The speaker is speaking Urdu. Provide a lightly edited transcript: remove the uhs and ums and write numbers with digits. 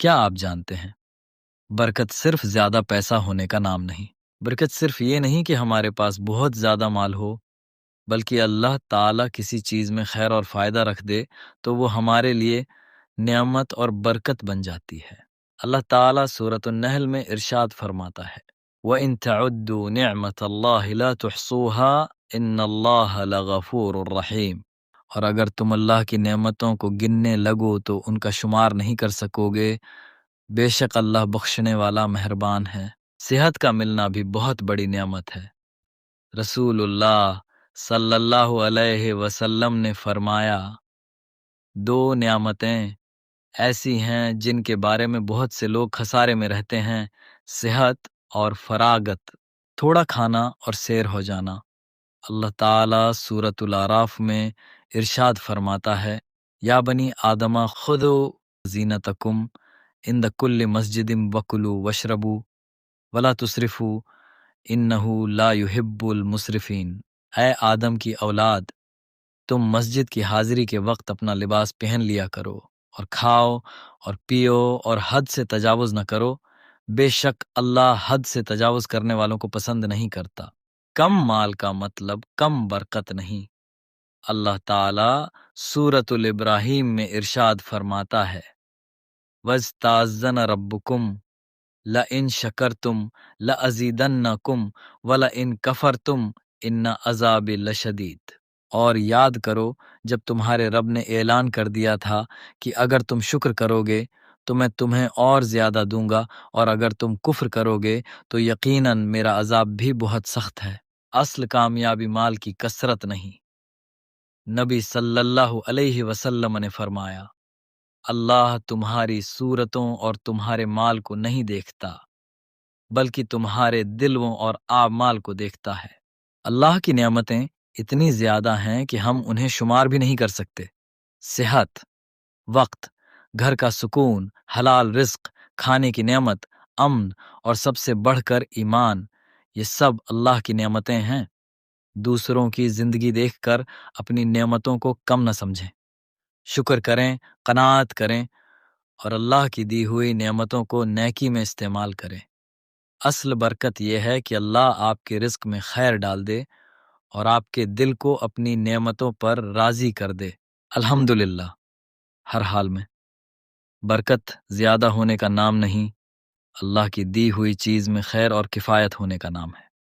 کیا آپ جانتے ہیں برکت صرف زیادہ پیسہ ہونے کا نام نہیں، برکت صرف یہ نہیں کہ ہمارے پاس بہت زیادہ مال ہو، بلکہ اللہ تعالیٰ کسی چیز میں خیر اور فائدہ رکھ دے تو وہ ہمارے لیے نعمت اور برکت بن جاتی ہے۔ اللہ تعالیٰ سورۃ النحل میں ارشاد فرماتا ہے وَإِن تَعُدُّوا نِعْمَةَ اللَّهِ لَا تُحْصُوهَا إِنَّ اللَّهَ لَغَفُورٌ رَحِيمٌ، اور اگر تم اللہ کی نعمتوں کو گننے لگو تو ان کا شمار نہیں کر سکو گے، بے شک اللہ بخشنے والا مہربان ہے۔ صحت کا ملنا بھی بہت بڑی نعمت ہے۔ رسول اللہ صلی اللہ علیہ وسلم نے فرمایا، دو نعمتیں ایسی ہیں جن کے بارے میں بہت سے لوگ خسارے میں رہتے ہیں، صحت اور فراغت، تھوڑا کھانا اور سیر ہو جانا۔ اللہ تعالیٰ سورۃ الاعراف میں ارشاد فرماتا ہے یا بنی آدم خذوا زینتکم عند کل مسجد وکلوا واشربوا ولا تسرفوا انہ لا یحب المسرفین۔ اے آدم کی اولاد، تم مسجد کی حاضری کے وقت اپنا لباس پہن لیا کرو اور کھاؤ اور پیو اور حد سے تجاوز نہ کرو، بے شک اللہ حد سے تجاوز کرنے والوں کو پسند نہیں کرتا۔ کم مال کا مطلب کم برکت نہیں۔ اللہ تعالیٰ سورۃ الابراہیم میں ارشاد فرماتا ہے وَإِذْ رَبُّكُمْ لَئِن شَكَرْتُمْ لَأَزِيدَنَّكُمْ وَلَئِن كَفَرْتُمْ إِنَّ عَذَابِي لَشَدِيدٌ، اور یاد کرو جب تمہارے رب نے اعلان کر دیا تھا کہ اگر تم شکر کرو گے تو میں تمہیں اور زیادہ دوں گا، اور اگر تم کفر کرو گے تو یقیناً میرا عذاب بھی بہت سخت ہے۔ اصل کامیابی مال کی کثرت نہیں۔ نبی صلی اللہ علیہ وسلم نے فرمایا، اللہ تمہاری صورتوں اور تمہارے مال کو نہیں دیکھتا، بلکہ تمہارے دلوں اور اعمال کو دیکھتا ہے۔ اللہ کی نعمتیں اتنی زیادہ ہیں کہ ہم انہیں شمار بھی نہیں کر سکتے۔ صحت، وقت، گھر کا سکون، حلال رزق، کھانے کی نعمت، امن، اور سب سے بڑھ کر ایمان، یہ سب اللہ کی نعمتیں ہیں۔ دوسروں کی زندگی دیکھ کر اپنی نعمتوں کو کم نہ سمجھیں، شکر کریں، قناعت کریں، اور اللہ کی دی ہوئی نعمتوں کو نیکی میں استعمال کریں۔ اصل برکت یہ ہے کہ اللہ آپ کے رزق میں خیر ڈال دے اور آپ کے دل کو اپنی نعمتوں پر راضی کر دے۔ الحمدللہ، ہر حال میں برکت زیادہ ہونے کا نام نہیں، اللہ کی دی ہوئی چیز میں خیر اور کفایت ہونے کا نام ہے۔